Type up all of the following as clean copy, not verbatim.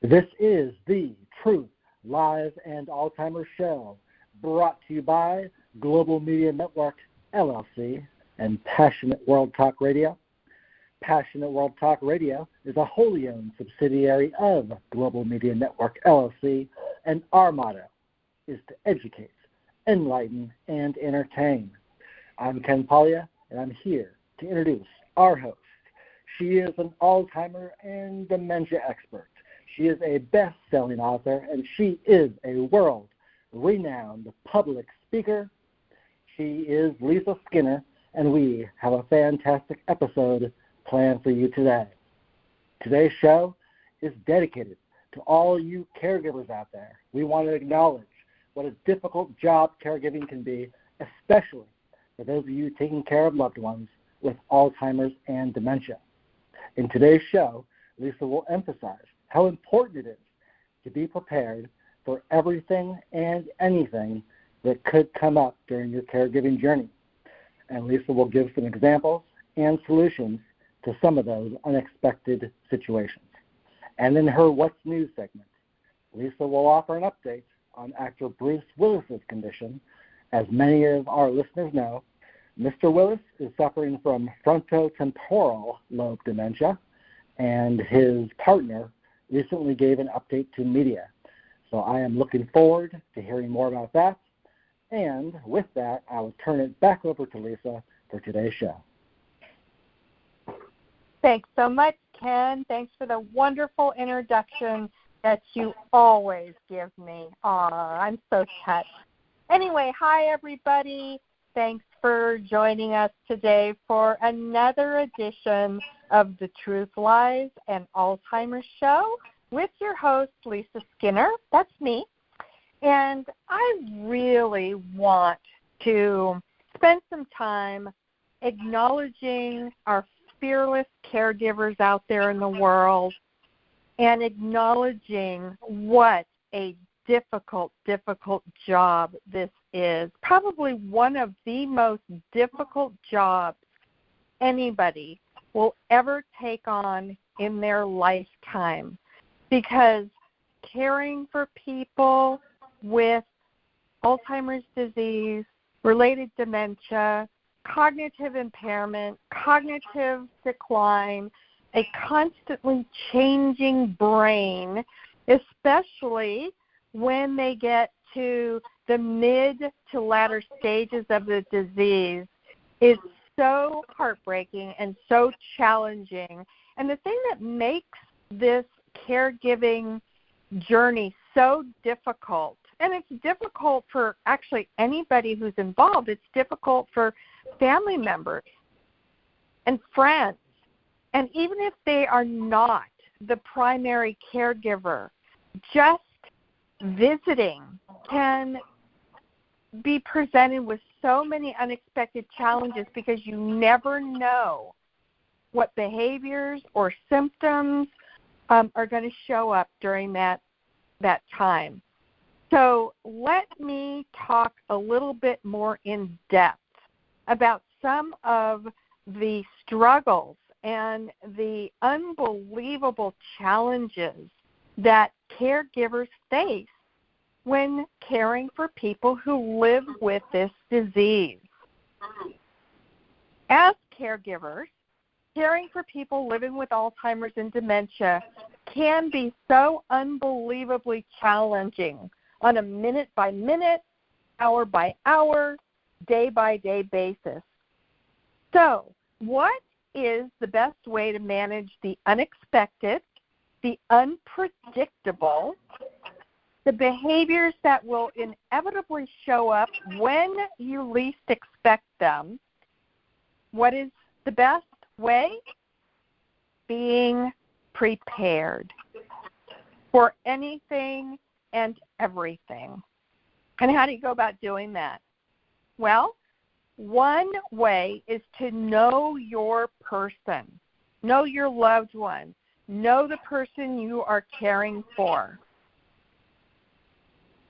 This is the Truth, Lies, and Alzheimer Show, brought to you by Global Media Network, LLC, and Passionate World Talk Radio. Passionate World Talk Radio is a wholly owned subsidiary of Global Media Network, LLC, and our motto is to educate, enlighten, and entertain. I'm Ken Pollia, and I'm here to introduce our host. She is an Alzheimer and dementia expert. She is a best-selling author, and she is a world-renowned public speaker. She is Lisa Skinner, and we have a fantastic episode planned for you today. Today's show is dedicated to all you caregivers out there. We want to acknowledge what a difficult job caregiving can be, especially for those of you taking care of loved ones with Alzheimer's and dementia. In today's show, Lisa will emphasize how important it is to be prepared for everything and anything that could come up during your caregiving journey. And Lisa will give some examples and solutions to some of those unexpected situations. And in her What's New segment, Lisa will offer an update on actor Bruce Willis's condition. As many of our listeners know, Mr. Willis is suffering from frontotemporal lobe dementia, and his partner recently gave an update to media. So I am looking forward to hearing more about that. And with that, I will turn it back over to Lisa for today's show. Thanks so much, Ken. Thanks for the wonderful introduction that you always give me. Aw, I'm so touched. Anyway, hi, everybody. Thanks for joining us today for another edition of the Truth, Lies, and Alzheimer Show with your host, Lisa Skinner. That's me. And I really want to spend some time acknowledging our fearless caregivers out there in the world and acknowledging what a difficult job this is. Probably one of the most difficult jobs anybody will ever take on in their lifetime, because caring for people with Alzheimer's disease, related dementia, cognitive impairment, cognitive decline, a constantly changing brain, especially when they get to the mid to latter stages of the disease, is so heartbreaking and so challenging. And the thing that makes this caregiving journey so difficult, and it's difficult for actually anybody who's involved, it's difficult for family members and friends, and even if they are not the primary caregiver, just visiting can be presented with so many unexpected challenges, because you never know what behaviors or symptoms are going to show up during that time. So let me talk a little bit more in depth about some of the struggles and the unbelievable challenges that caregivers face when caring for people who live with this disease. As caregivers, caring for people living with Alzheimer's and dementia can be so unbelievably challenging on a minute-by-minute, hour-by-hour, day-by-day basis. So, what is the best way to manage the unexpected, the unpredictable, the behaviors that will inevitably show up when you least expect them? What is the best way? Being prepared for anything and everything. And how do you go about doing that? Well, one way is to know your person, know your loved one, know the person you are caring for.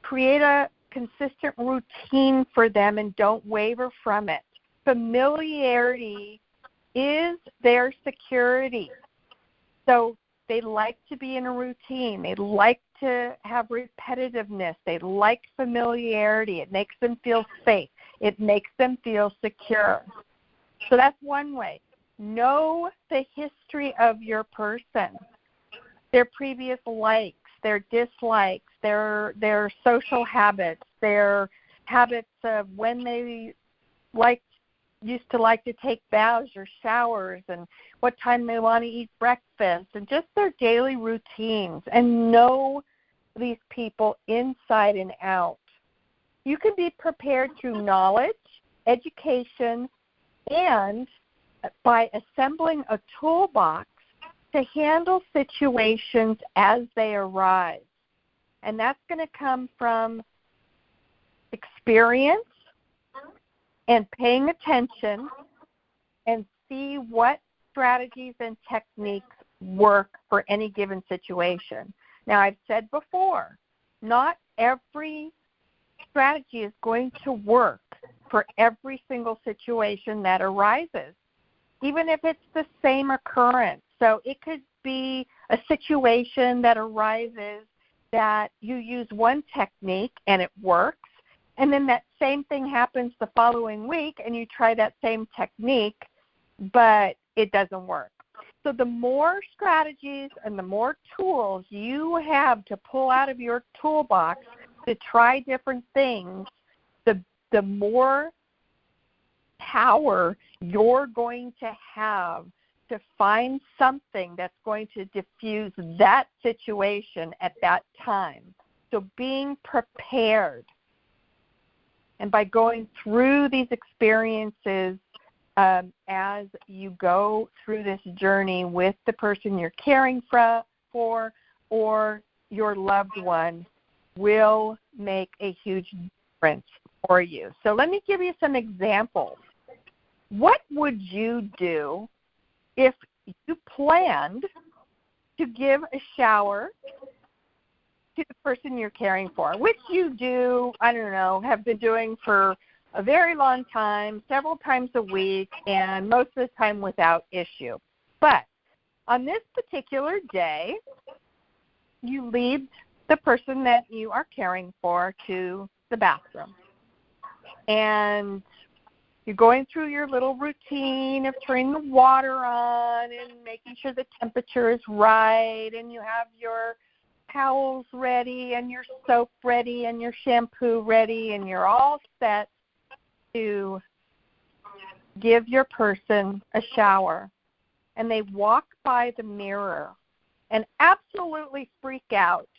Create a consistent routine for them and don't waver from it. Familiarity is their security. So They like to be in a routine. They like to have repetitiveness. They like familiarity. It makes them feel safe. It makes them feel secure. So that's one way. Know the history of your person, their previous likes, their dislikes, their social habits, their habits of when they used to like to take baths or showers, and what time they want to eat breakfast, and just their daily routines, and know these people inside and out. You can be prepared through knowledge, education, and by assembling a toolbox to handle situations as they arise. And that's going to come from experience and paying attention and see what strategies and techniques work for any given situation. Now, I've said before, not every strategy is going to work for every single situation that arises, even if it's the same occurrence. So it could be a situation that arises that you use one technique and it works, and then that same thing happens the following week and you try that same technique, but it doesn't work. So the more strategies and the more tools you have to pull out of your toolbox to try different things, the more power you're going to have to find something that's going to diffuse that situation at that time. So being prepared. And by going through these experiences as you go through this journey with the person you're caring for or your loved one will make a huge difference for you. So let me give you some examples. What would you do if you planned to give a shower to the person you're caring for, which you do, have been doing for a very long time, several times a week, and most of the time without issue. But on this particular day, you lead the person that you are caring for to the bathroom. And you're going through your little routine of turning the water on and making sure the temperature is right, and you have your towels ready and your soap ready and your shampoo ready, and you're all set to give your person a shower. And they walk by the mirror and absolutely freak out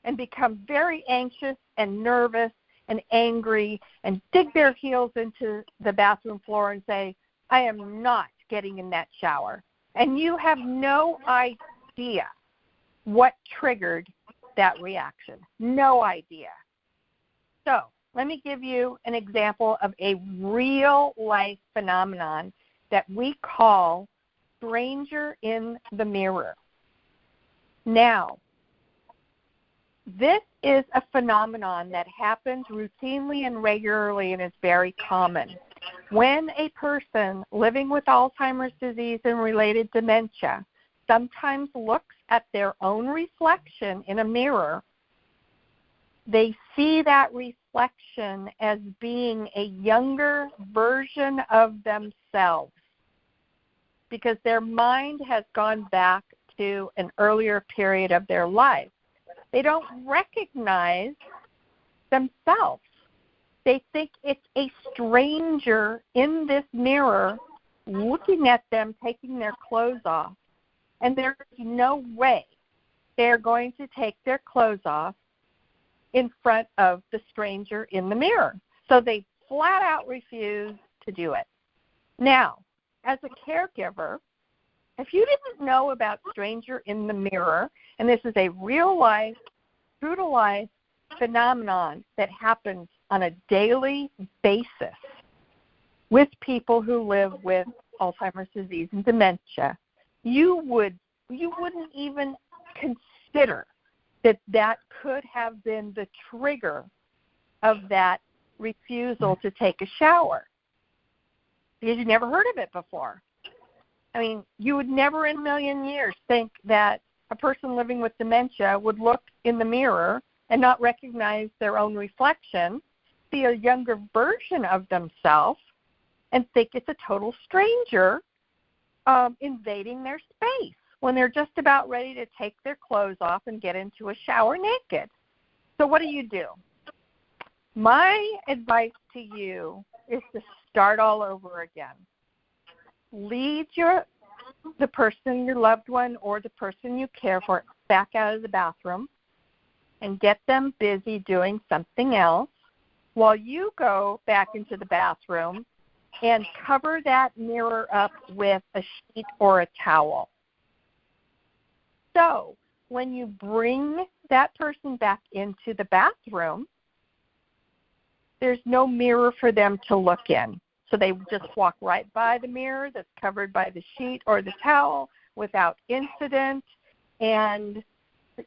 and become very anxious and nervous and angry and dig their heels into the bathroom floor and say, I am not getting in that shower. And you have no idea what triggered that reaction. No idea. So let me give you an example of a real-life phenomenon that we call stranger in the mirror. Now, this is a phenomenon that happens routinely and regularly and is very common. When a person living with Alzheimer's disease and related dementia sometimes looks at their own reflection in a mirror, they see that reflection as being a younger version of themselves because their mind has gone back to an earlier period of their life. They don't recognize themselves. They think it's a stranger in this mirror looking at them taking their clothes off. And there's no way they're going to take their clothes off in front of the stranger in the mirror. So they flat out refuse to do it. Now, as a caregiver, if you didn't know about stranger in the mirror, and this is a real-life, true-to-life phenomenon that happens on a daily basis with people who live with Alzheimer's disease and dementia, you wouldn't even consider that could have been the trigger of that refusal to take a shower because you never heard of it before. I mean, you would never in a million years think that a person living with dementia would look in the mirror and not recognize their own reflection, see a younger version of themselves, and think it's a total stranger invading their space when they're just about ready to take their clothes off and get into a shower naked. So what do? My advice to you is to start all over again. Lead the person, your loved one, or the person you care for back out of the bathroom and get them busy doing something else while you go back into the bathroom and cover that mirror up with a sheet or a towel. So when you bring that person back into the bathroom, there's no mirror for them to look in. So they just walk right by the mirror that's covered by the sheet or the towel without incident, and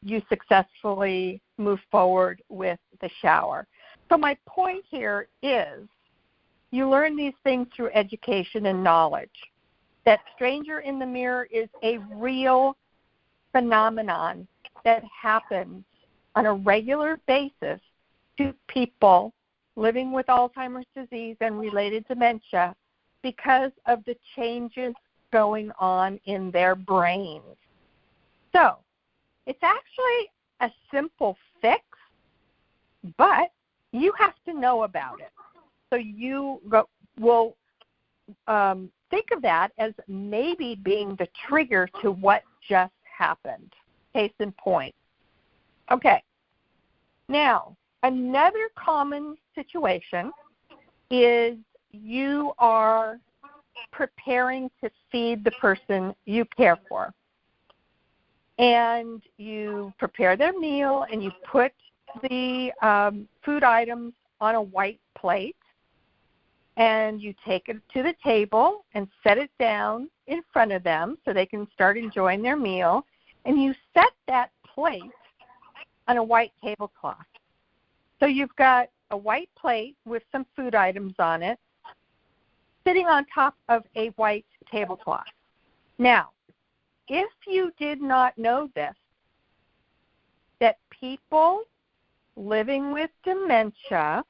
you successfully move forward with the shower. So my point here is you learn these things through education and knowledge. That stranger in the mirror is a real phenomenon that happens on a regular basis to people living with Alzheimer's disease and related dementia because of the changes going on in their brains. So it's actually a simple fix, but you have to know about it. So you will think of that as maybe being the trigger to what just happened. Case in point. Okay. Now, another common situation is you are preparing to feed the person you care for. And you prepare their meal and you put the food items on a white plate. And you take it to the table and set it down in front of them so they can start enjoying their meal. And you set that plate on a white tablecloth. So you've got a white plate with some food items on it sitting on top of a white tablecloth. Now, if you did not know this, that people living with dementia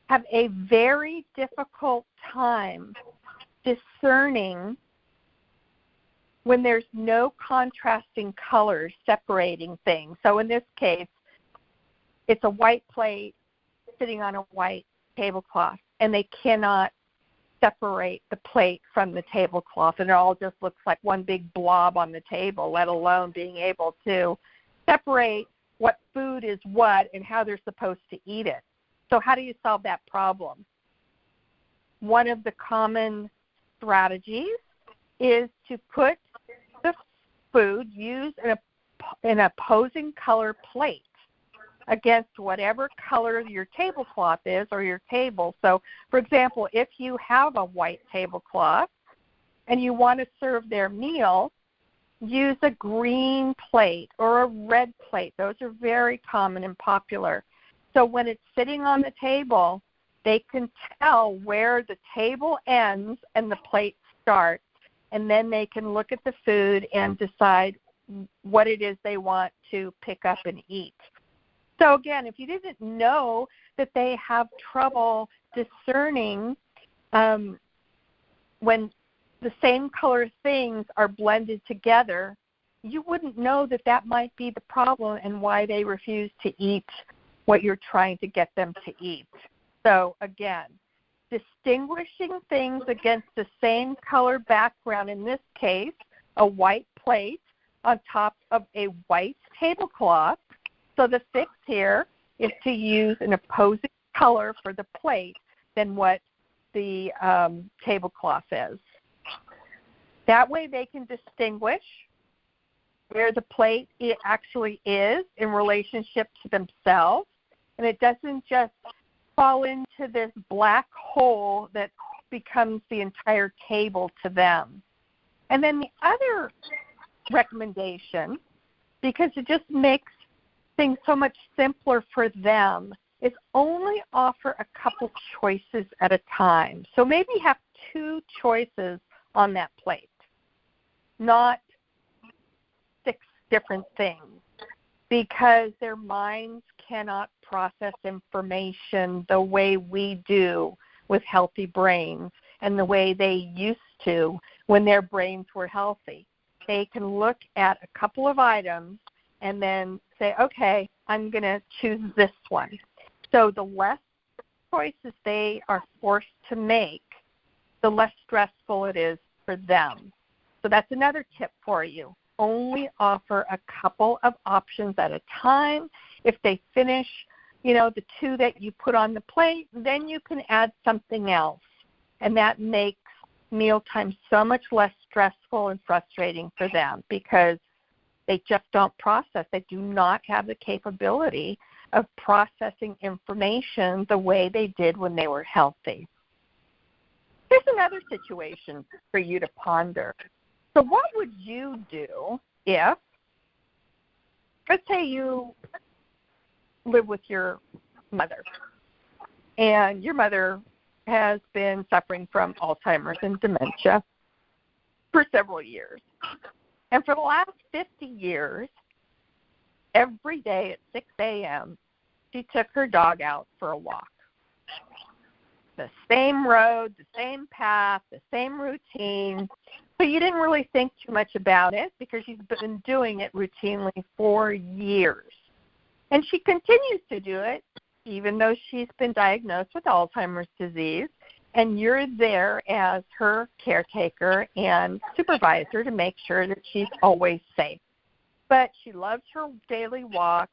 have a very difficult time discerning when there's no contrasting colors separating things. So in this case, it's a white plate sitting on a white tablecloth, and they cannot separate the plate from the tablecloth, and it all just looks like one big blob on the table, let alone being able to separate what food is what and how they're supposed to eat it. So how do you solve that problem? One of the common strategies is to put the food used in an opposing color plate against whatever color your tablecloth is or your table. So, for example, if you have a white tablecloth and you want to serve their meal, use a green plate or a red plate. Those are very common and popular. So when it's sitting on the table, they can tell where the table ends and the plate starts, and then they can look at the food and decide what it is they want to pick up and eat. So again, if you didn't know that they have trouble discerning when the same color things are blended together, you wouldn't know that that might be the problem and why they refuse to eat what you're trying to get them to eat. So again, distinguishing things against the same color background, in this case, a white plate on top of a white tablecloth. So the fix here is to use an opposing color for the plate than what the tablecloth is. That way they can distinguish where the plate it actually is in relationship to themselves, and it doesn't just fall into this black hole that becomes the entire table to them. And then the other recommendation, because it just makes things so much simpler for them, is only offer a couple choices at a time. So maybe have 2 choices on that plate, not 6 different things, because their minds cannot process information the way we do with healthy brains and the way they used to when their brains were healthy. They can look at a couple of items and then say, okay, I'm going to choose this one. So the less choices they are forced to make, the less stressful it is for them. So that's another tip for you. Only offer a couple of options at a time. If they finish, the 2 that you put on the plate, then you can add something else. And that makes mealtime so much less stressful and frustrating for them because they just don't process. They do not have the capability of processing information the way they did when they were healthy. Here's another situation for you to ponder. So what would you do if, let's say you live with your mother, and your mother has been suffering from Alzheimer's and dementia for several years. And for the last 50 years, every day at 6 a.m., she took her dog out for a walk. The same road, the same path, the same routine. So you didn't really think too much about it because she's been doing it routinely for years. And she continues to do it even though she's been diagnosed with Alzheimer's disease, and you're there as her caretaker and supervisor to make sure that she's always safe. But she loves her daily walks.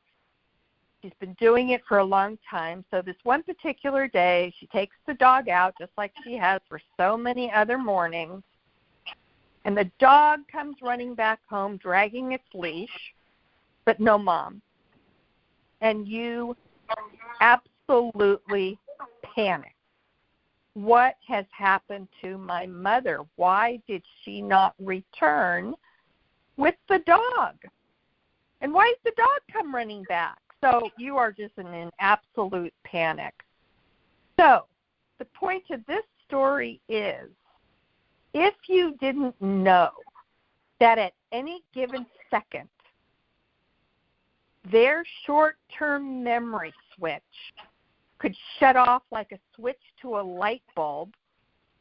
She's been doing it for a long time. So this one particular day, she takes the dog out just like she has for so many other mornings. And the dog comes running back home, dragging its leash, but no mom. And you absolutely panic. What has happened to my mother? Why did she not return with the dog? And why did the dog come running back? So you are just in an absolute panic. So the point of this story is, if you didn't know that at any given second, their short-term memory switch could shut off like a switch to a light bulb,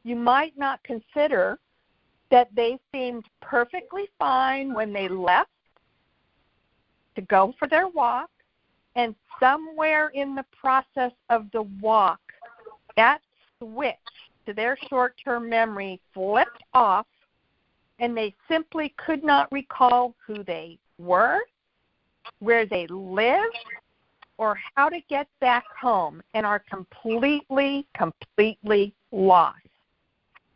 you might not consider that they seemed perfectly fine when they left to go for their walk, and somewhere in the process of the walk, that switch to their short-term memory flipped off, and they simply could not recall who they were, where they lived, or how to get back home, and are completely lost.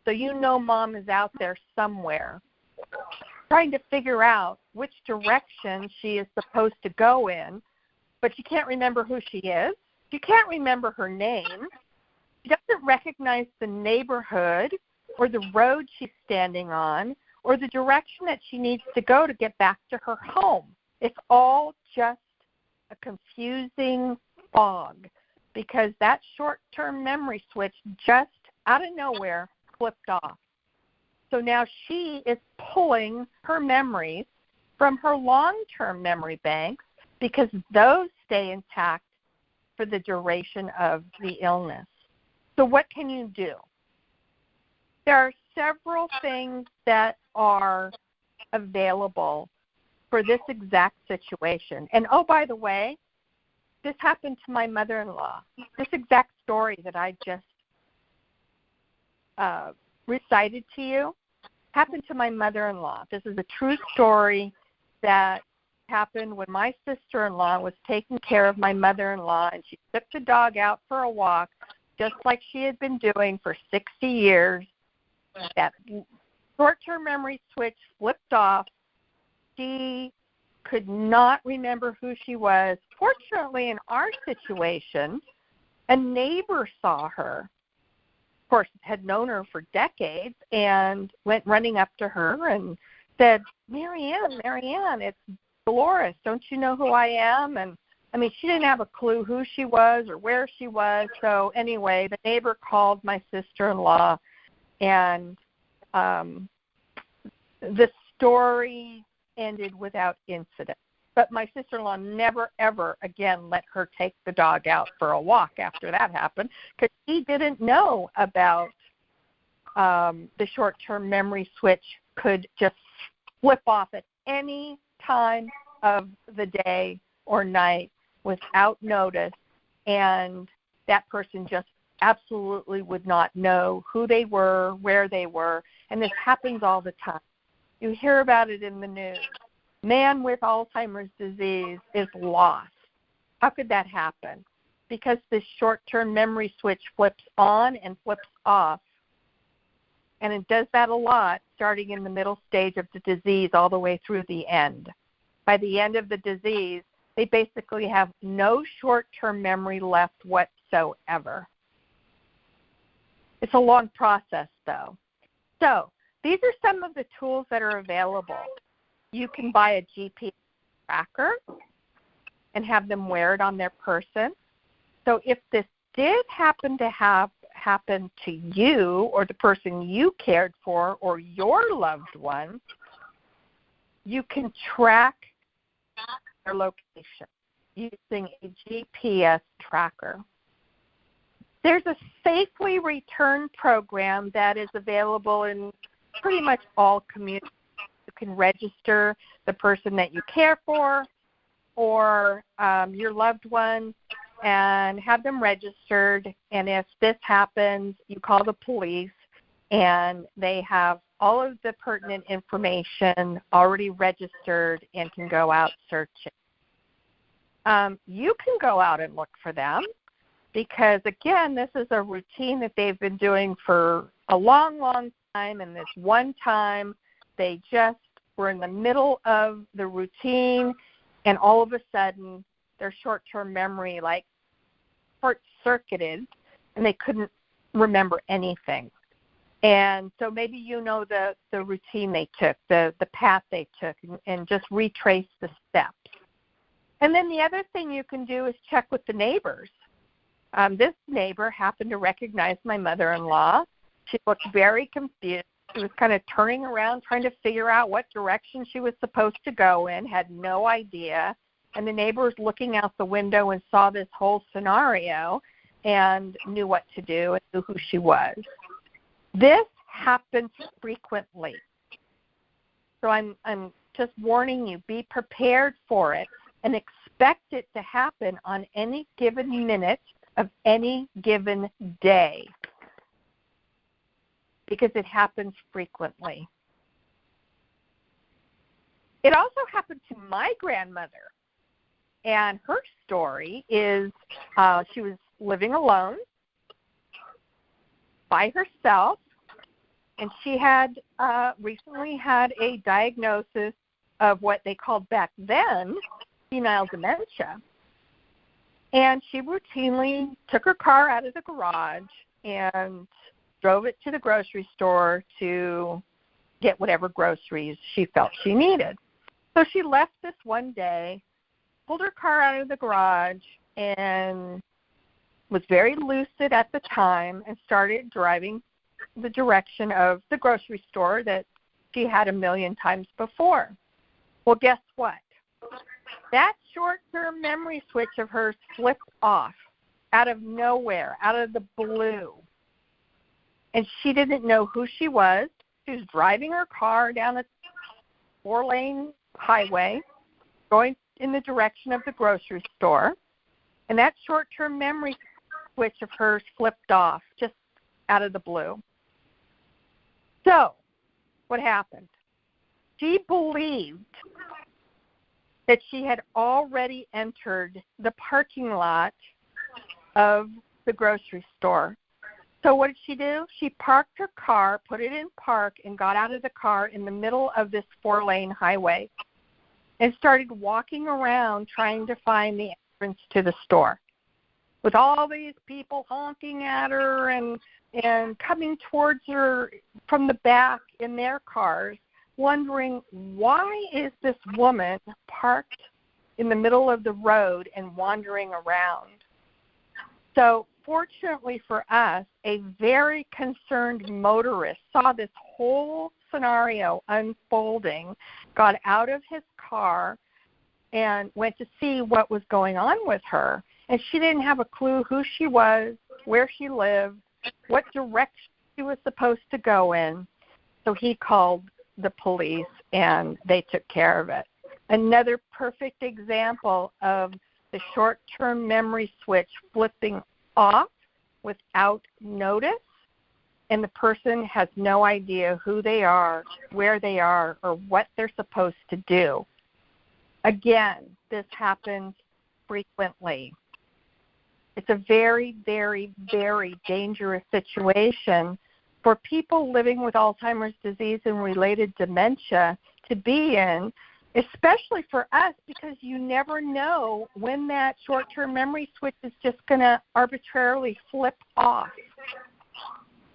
So Mom is out there somewhere trying to figure out which direction she is supposed to go in, but she can't remember who she is. She can't remember her name. She doesn't recognize the neighborhood or the road she's standing on or the direction that she needs to go to get back to her home. It's all just a confusing fog because that short-term memory switch just out of nowhere flipped off. So now she is pulling her memories from her long-term memory banks because those stay intact for the duration of the illness. So what can you do? There are several things that are available for this exact situation. And oh, by the way, this happened to my mother-in-law. This exact story that I just recited to you happened to my mother-in-law. This is a true story that happened when my sister-in-law was taking care of my mother-in-law, and she took the dog out for a walk just like she had been doing for 60 years. That short-term memory switch flipped off. She could not remember who she was. Fortunately, in our situation, a neighbor saw her. Of course, had known her for decades and went running up to her and said, Marianne, it's Dolores. Don't you know who I am? And she didn't have a clue who she was or where she was. So anyway, the neighbor called my sister-in-law, and the story ended without incident. But my sister-in-law never, ever again let her take the dog out for a walk after that happened, because she didn't know about the short-term memory switch could just flip off at any time of the day or night without notice, and that person just absolutely would not know who they were, where they were, and this happens all the time. You hear about it in the news. Man with Alzheimer's disease is lost. How could that happen? Because this short-term memory switch flips on and flips off. And it does that a lot, starting in the middle stage of the disease all the way through the end. By the end of the disease, they basically have no short-term memory left whatsoever. It's a long process, though. So these are some of the tools that are available. You can buy a GPS tracker and have them wear it on their person. So if this did happen to happen to you or the person you cared for or your loved one, you can track their location using a GPS tracker. There's a safely return program that is available in pretty much all communities. You can register the person that you care for or your loved one and have them registered. And if this happens, you call the police, and they have all of the pertinent information already registered and can go out searching. You can go out and look for them because, again, this is a routine that they've been doing for a long, long time, and this one time they just were in the middle of the routine, and all of a sudden their short-term memory short-circuited, and they couldn't remember anything. And so maybe you know the routine they took, the path they took, and just retrace the steps. And then the other thing you can do is check with the neighbors. This neighbor happened to recognize my mother-in-law. She looked very confused. She was kind of turning around, trying to figure out what direction she was supposed to go in, had no idea. And the neighbor was looking out the window and saw this whole scenario and knew what to do and knew who she was. This happens frequently. So I'm just warning you, be prepared for it and expect it to happen on any given minute of any given day, because it happens frequently. It also happened to my grandmother, and her story is she was living alone by herself, and she had recently had a diagnosis of what they called back then senile dementia. And she routinely took her car out of the garage and drove it to the grocery store to get whatever groceries she felt she needed. So she left this one day, pulled her car out of the garage, and was very lucid at the time and started driving the direction of the grocery store that she had a million times before. Well, guess what? That short-term memory switch of hers flipped off out of nowhere, out of the blue. And she didn't know who she was. She was driving her car down a 4-lane highway, going in the direction of the grocery store. And that short-term memory switch of hers flipped off just out of the blue. So, what happened? She believed that she had already entered the parking lot of the grocery store. So what did she do? She parked her car, put it in park, and got out of the car in the middle of this 4-lane highway and started walking around trying to find the entrance to the store, with all these people honking at her and coming towards her from the back in their cars, wondering, why is this woman parked in the middle of the road and wandering around? So fortunately for us, a very concerned motorist saw this whole scenario unfolding, got out of his car, and went to see what was going on with her. And she didn't have a clue who she was, where she lived, what direction she was supposed to go in. So he called the police, and they took care of it. Another perfect example of the short-term memory switch flipping off without notice, and the person has no idea who they are, where they are, or what they're supposed to do. Again, this happens frequently. It's a very, very, very dangerous situation for people living with Alzheimer's disease and related dementia to be in, especially for us, because you never know when that short-term memory switch is just going to arbitrarily flip off.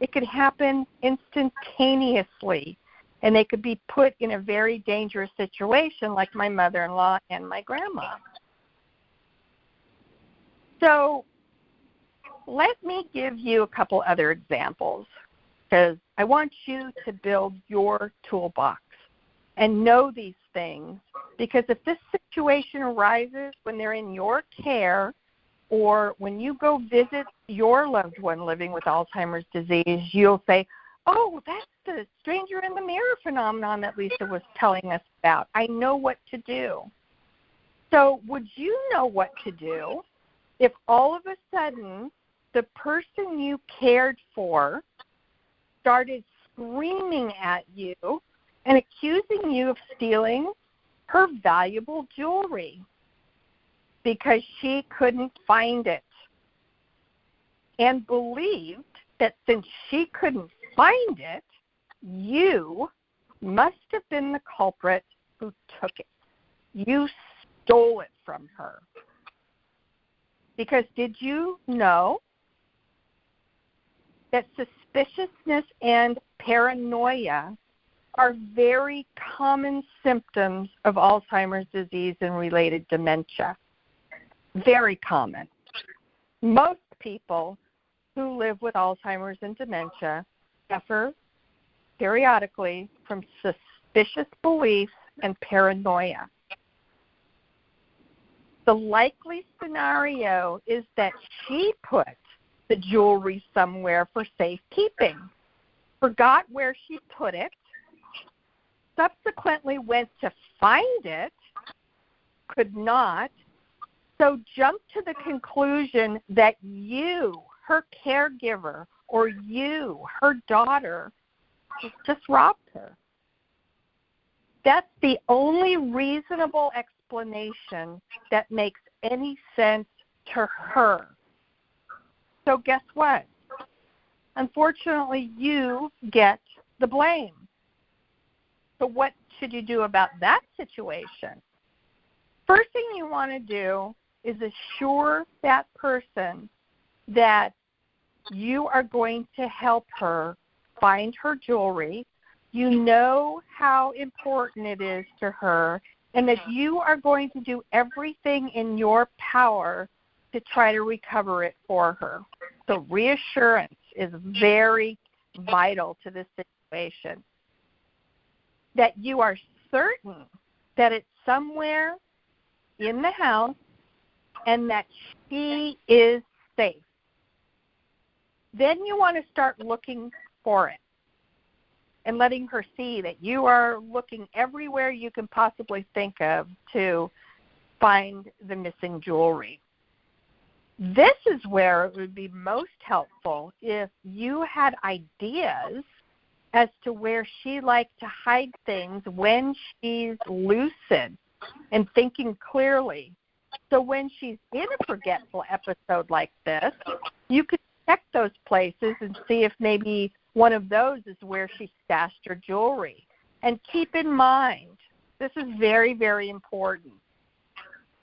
It could happen instantaneously, and they could be put in a very dangerous situation like my mother-in-law and my grandma. So let me give you a couple other examples, because I want you to build your toolbox and know these things, because if this situation arises when they're in your care or when you go visit your loved one living with Alzheimer's disease, you'll say, oh, that's the stranger in the mirror phenomenon that Lisa was telling us about. I know what to do. So would you know what to do if all of a sudden the person you cared for started screaming at you and accusing you of stealing her valuable jewelry because she couldn't find it, and believed that since she couldn't find it, you must have been the culprit who took it. You stole it from her. Because did you know that suspiciousness and paranoia are very common symptoms of Alzheimer's disease and related dementia? Very common. Most people who live with Alzheimer's and dementia suffer periodically from suspicious beliefs and paranoia. The likely scenario is that she put the jewelry somewhere for safekeeping, forgot where she put it, subsequently went to find it, could not, so jumped to the conclusion that you, her caregiver, or you, her daughter, just robbed her. That's the only reasonable explanation that makes any sense to her. So guess what? Unfortunately, you get the blame. So what should you do about that situation? First thing you want to do is assure that person that you are going to help her find her jewelry. You know how important it is to her, and that you are going to do everything in your power to try to recover it for her. So reassurance is very vital to this situation. That you are certain that it's somewhere in the house and that she is safe. Then you want to start looking for it and letting her see that you are looking everywhere you can possibly think of to find the missing jewelry. This is where it would be most helpful if you had ideas as to where she liked to hide things when she's lucid and thinking clearly. So when she's in a forgetful episode like this, you could check those places and see if maybe one of those is where she stashed her jewelry. And keep in mind, this is very, very important.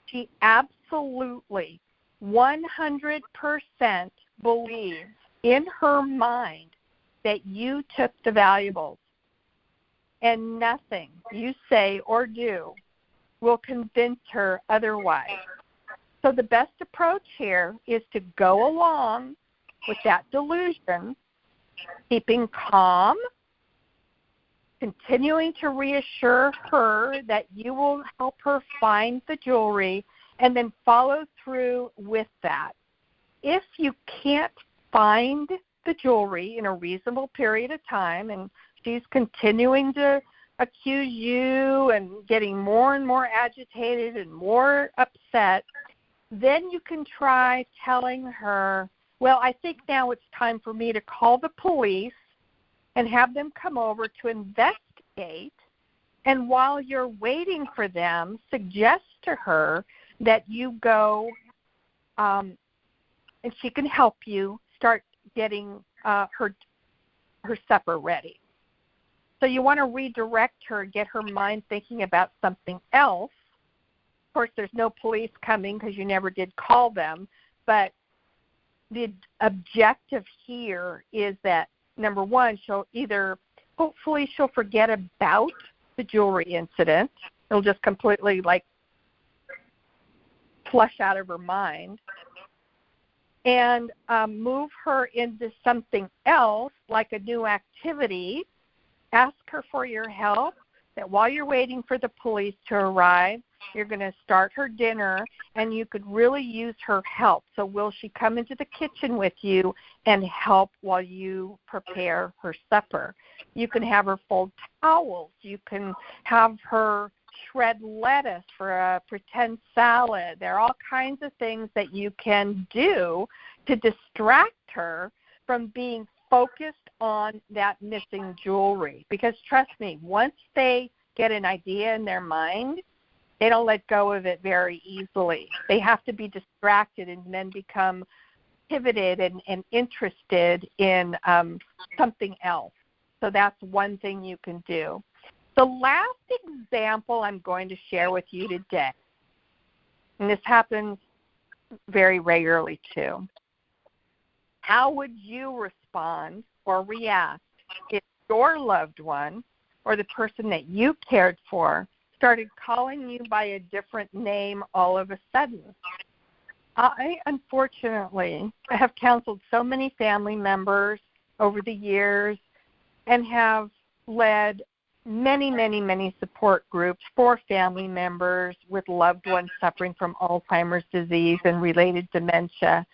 She absolutely 100% believes in her mind that you took the valuables, and nothing you say or do will convince her otherwise. So the best approach here is to go along with that delusion, keeping calm, continuing to reassure her that you will help her find the jewelry, and then follow through with that. If you can't find the jewelry in a reasonable period of time and she's continuing to accuse you and getting more and more agitated and more upset, then you can try telling her, well, I think now it's time for me to call the police and have them come over to investigate. And while you're waiting for them, suggest to her that you go, and she can help you start getting her supper ready. So you want to redirect her, get her mind thinking about something else. Of course, there's no police coming because you never did call them, but the objective here is that, number one, hopefully she'll forget about the jewelry incident. It'll just completely, flush out of her mind. And move her into something else, like a new activity. Ask her for your help, that while you're waiting for the police to arrive, you're going to start her dinner, and you could really use her help. So will she come into the kitchen with you and help while you prepare her supper? You can have her fold towels. You can have her shred lettuce for a pretend salad. There are all kinds of things that you can do to distract her from being focused on that missing jewelry. Because trust me, once they get an idea in their mind, they don't let go of it very easily. They have to be distracted and then become pivoted and interested in something else. So that's one thing you can do. The last example I'm going to share with you today, and this happens very regularly too. How would you respond or react if your loved one or the person that you cared for started calling you by a different name all of a sudden? I, unfortunately, have counseled so many family members over the years and have led many, many, many support groups for family members with loved ones suffering from Alzheimer's disease and related dementia.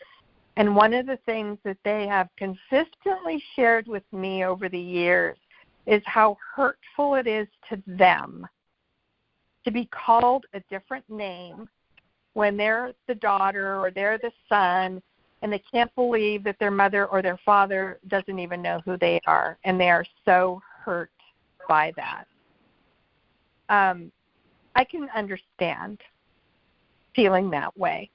And one of the things that they have consistently shared with me over the years is how hurtful it is to them to be called a different name when they're the daughter or they're the son, and they can't believe that their mother or their father doesn't even know who they are, and they are so hurt by that. I can understand feeling that way,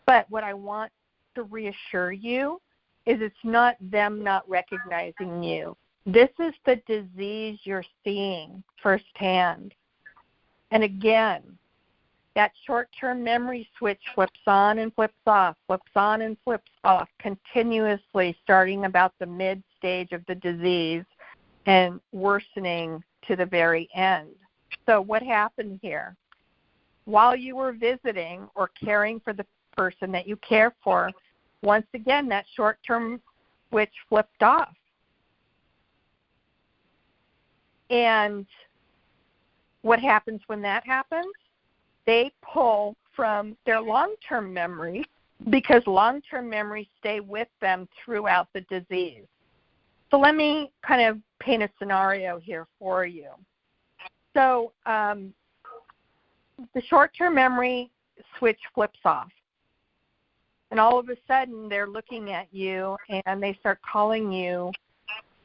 but what I want to reassure you is it's not them not recognizing you. This is the disease you're seeing firsthand. And again, that short-term memory switch flips on and flips off, flips on and flips off continuously, starting about the mid-stage of the disease and worsening to the very end. So what happened here? While you were visiting or caring for the person that you care for, once again, that short-term switch flipped off. And what happens when that happens? They pull from their long-term memories, because long-term memories stay with them throughout the disease. So let me kind of paint a scenario here for you. So the short-term memory switch flips off. And all of a sudden, they're looking at you, and they start calling you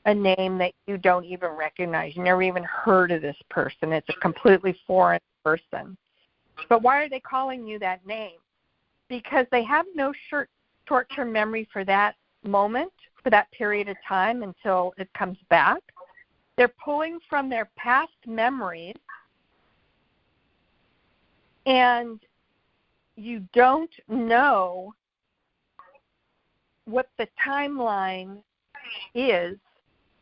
a name that you don't even recognize. You never even heard of this person. It's a completely foreign person. But why are they calling you that name? Because they have no short-term memory for that moment, for that period of time until it comes back. They're pulling from their past memories, and you don't know what the timeline is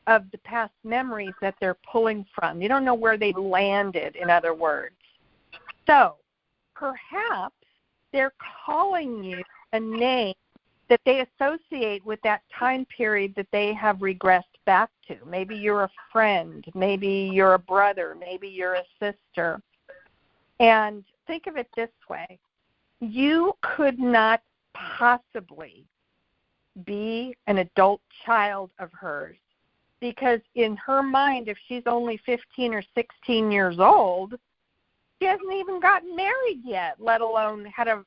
of the past memories that they're pulling from. You don't know where they landed, in other words. So perhaps they're calling you a name that they associate with that time period that they have regressed back to. Maybe you're a friend, maybe you're a brother, maybe you're a sister. And think of it this way. You could not possibly be an adult child of hers, because in her mind, if she's only 15 or 16 years old, she hasn't even gotten married yet, let alone had a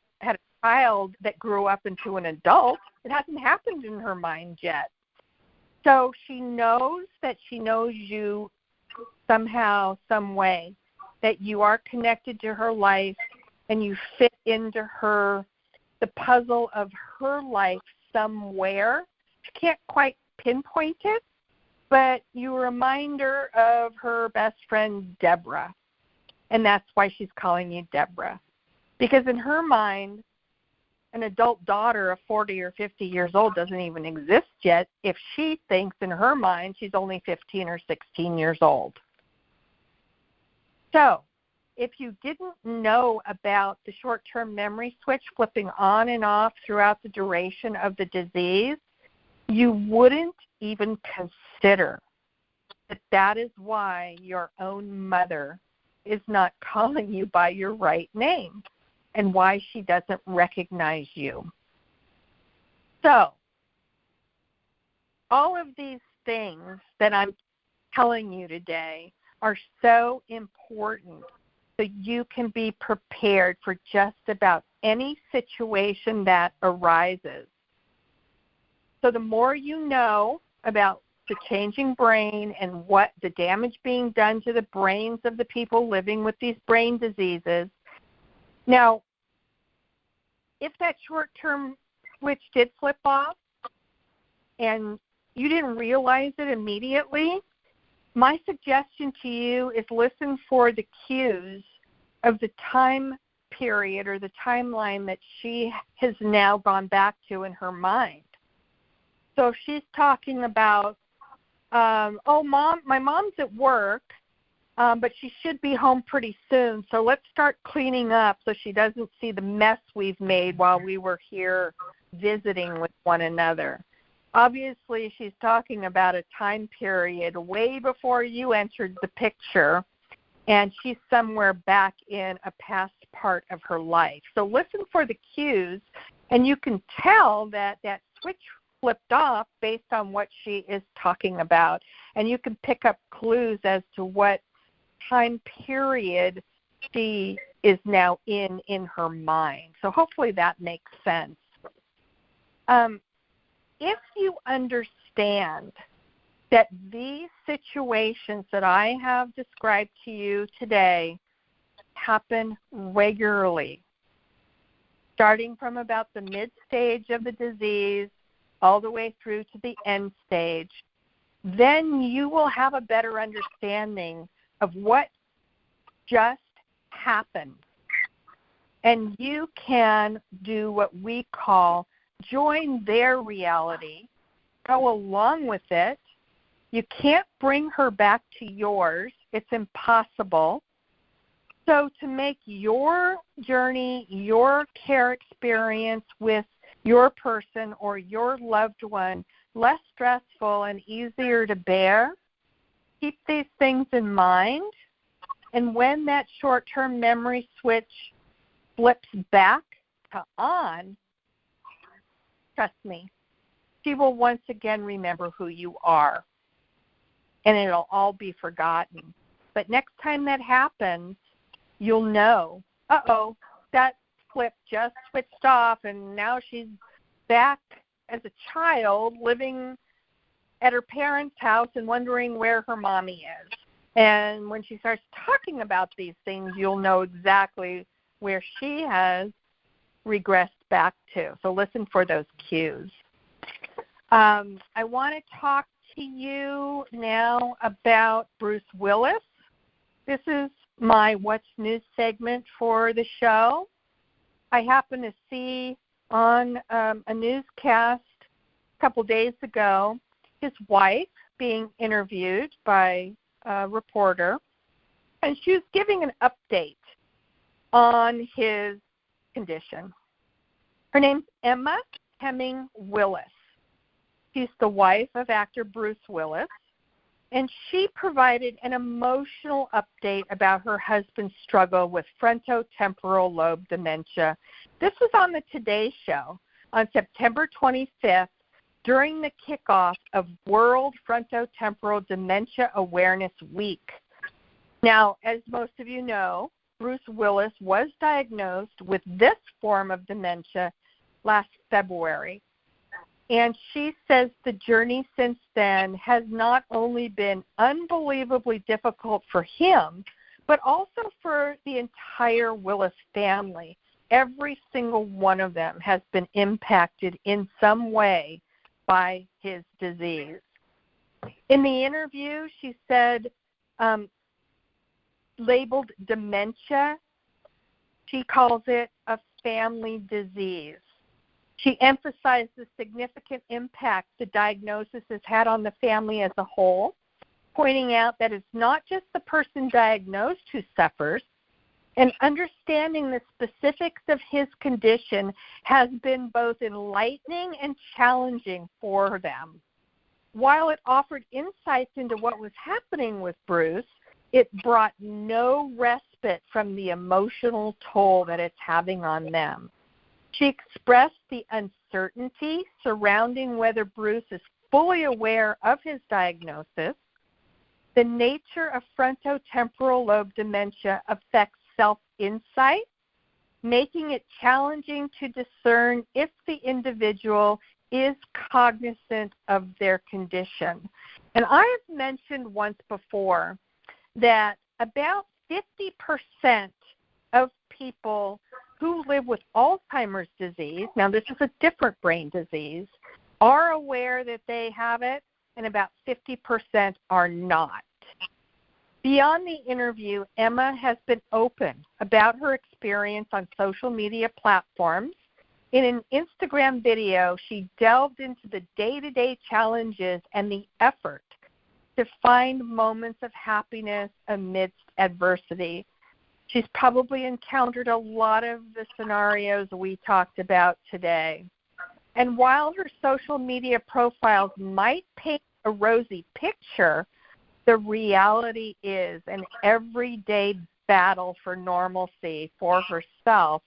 child that grew up into an adult. It hasn't happened in her mind yet. So she knows that she knows you somehow, some way, that you are connected to her life and you fit into the puzzle of her life somewhere. She can't quite pinpoint it, but you remind her of her best friend, Deborah. And that's why she's calling you Deborah. Because in her mind, an adult daughter of 40 or 50 years old doesn't even exist yet if she thinks in her mind she's only 15 or 16 years old. So if you didn't know about the short-term memory switch flipping on and off throughout the duration of the disease, you wouldn't even consider that is why your own mother is not calling you by your right name and why she doesn't recognize you. So, all of these things that I'm telling you today are so important so you can be prepared for just about any situation that arises. So the more you know about the changing brain and what the damage being done to the brains of the people living with these brain diseases. Now, if that short-term switch did flip off and you didn't realize it immediately, my suggestion to you is listen for the cues of the time period or the timeline that she has now gone back to in her mind. So if she's talking about, Mom, my mom's at work, but she should be home pretty soon, so let's start cleaning up so she doesn't see the mess we've made while we were here visiting with one another. Obviously, she's talking about a time period way before you entered the picture, and she's somewhere back in a past part of her life. So listen for the cues, and you can tell that that switch flipped off based on what she is talking about. And you can pick up clues as to what time period she is now in her mind. So hopefully that makes sense. If you understand that these situations that I have described to you today happen regularly, starting from about the mid-stage of the disease all the way through to the end stage, then you will have a better understanding of what just happened. And you can do what we call join their reality, go along with it. You can't bring her back to yours. It's impossible. So to make your journey, your care experience with your person or your loved one less stressful and easier to bear, keep these things in mind. And when that short-term memory switch flips back to on, trust me, she will once again remember who you are. And it'll all be forgotten. But next time that happens, you'll know, that flip just switched off, and now she's back as a child living at her parents' house and wondering where her mommy is. And when she starts talking about these things, you'll know exactly where she has regressed back to. So listen for those cues. I want to talk to you now about Bruce Willis. This is my What's News segment for the show. I happened to see on a newscast a couple days ago his wife being interviewed by a reporter, and she was giving an update on his condition. Her name's Emma Hemming Willis. She's the wife of actor Bruce Willis, and she provided an emotional update about her husband's struggle with frontotemporal lobe dementia. This was on the Today Show on September 25th during the kickoff of World Frontotemporal Dementia Awareness Week. Now, as most of you know, Bruce Willis was diagnosed with this form of dementia last February. And she says the journey since then has not only been unbelievably difficult for him, but also for the entire Willis family. Every single one of them has been impacted in some way by his disease. In the interview, she said, labeled dementia, she calls it a family disease. She emphasized the significant impact the diagnosis has had on the family as a whole, pointing out that it's not just the person diagnosed who suffers, and understanding the specifics of his condition has been both enlightening and challenging for them. While it offered insights into what was happening with Bruce, it brought no respite from the emotional toll that it's having on them. She expressed the uncertainty surrounding whether Bruce is fully aware of his diagnosis. The nature of frontotemporal lobe dementia affects self-insight, making it challenging to discern if the individual is cognizant of their condition. And I have mentioned once before that about 50% of people who live with Alzheimer's disease, now this is a different brain disease, are aware that they have it, and about 50% are not. Beyond the interview, Emma has been open about her experience on social media platforms. In an Instagram video, she delved into the day-to-day challenges and the effort to find moments of happiness amidst adversity. She's probably encountered a lot of the scenarios we talked about today. And while her social media profiles might paint a rosy picture, the reality is an everyday battle for normalcy for herself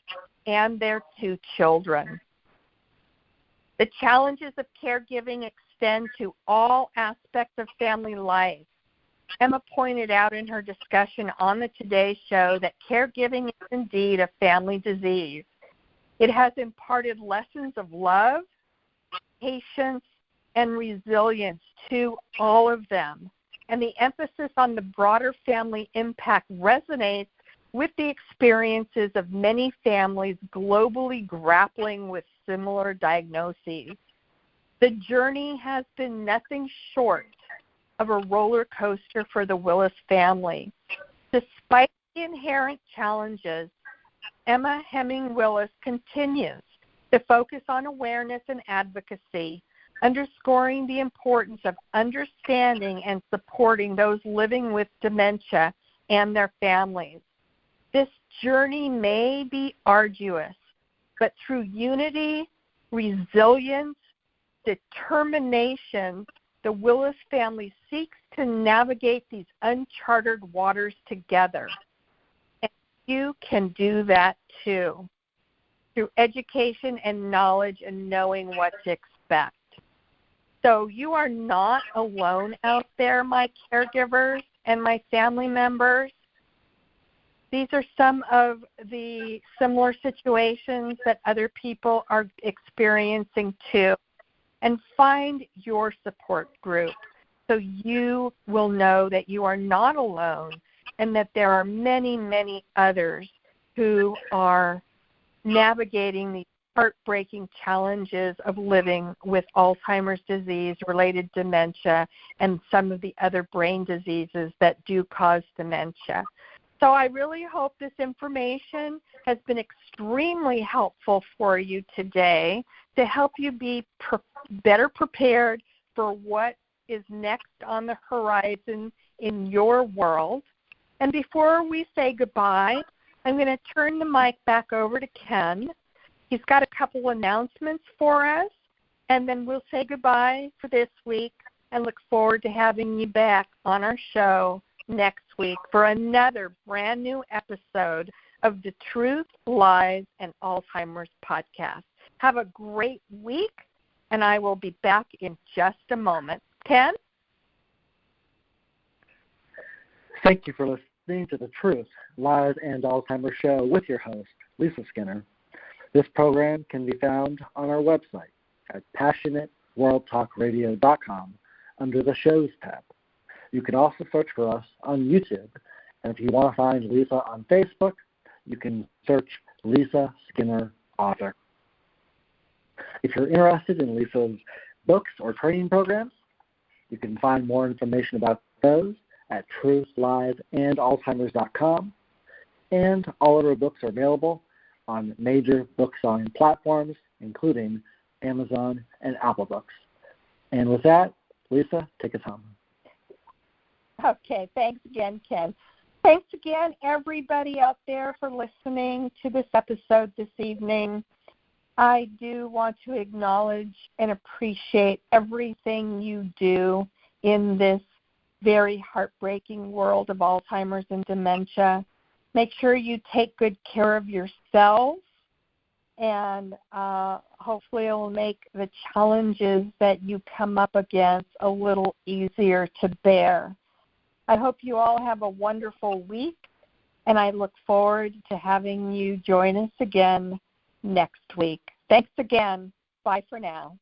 and their 2 children. The challenges of caregiving extend to all aspects of family life. Emma pointed out in her discussion on the Today Show that caregiving is indeed a family disease. It has imparted lessons of love, patience, and resilience to all of them. And the emphasis on the broader family impact resonates with the experiences of many families globally grappling with similar diagnoses. The journey has been nothing short of a roller coaster for the Willis family. Despite the inherent challenges, Emma Hemming Willis continues to focus on awareness and advocacy, underscoring the importance of understanding and supporting those living with dementia and their families. This journey may be arduous, but through unity, resilience, determination, the Willis family seeks to navigate these uncharted waters together. And you can do that too, through education and knowledge and knowing what to expect. So you are not alone out there, my caregivers and my family members. These are some of the similar situations that other people are experiencing too. And find your support group so you will know that you are not alone and that there are many, many others who are navigating these heartbreaking challenges of living with Alzheimer's disease, related dementia, and some of the other brain diseases that do cause dementia. So I really hope this information has been extremely helpful for you today to help you be better prepared for what is next on the horizon in your world. And before we say goodbye, I'm going to turn the mic back over to Ken. He's got a couple announcements for us, and then we'll say goodbye for this week and look forward to having you back on our show next week for another brand new episode of the Truth, Lies, and Alzheimer's podcast. Have a great week, and I will be back in just a moment. Ken? Thank you for listening to the Truth, Lies, and Alzheimer's show with your host, Lisa Skinner. This program can be found on our website at passionateworldtalkradio.com under the Shows tab. You can also search for us on YouTube, and if you want to find Lisa on Facebook, you can search Lisa Skinner Author. If you're interested in Lisa's books or training programs, you can find more information about those at truthliesandalzheimers.com, and all of our books are available on major book selling platforms, including Amazon and Apple Books. And with that, Lisa, take us home. Okay, thanks again, Ken. Thanks again, everybody out there, for listening to this episode this evening. I do want to acknowledge and appreciate everything you do in this very heartbreaking world of Alzheimer's and dementia. Make sure you take good care of yourselves, and hopefully it will make the challenges that you come up against a little easier to bear. I hope you all have a wonderful week, and I look forward to having you join us again next week. Thanks again. Bye for now.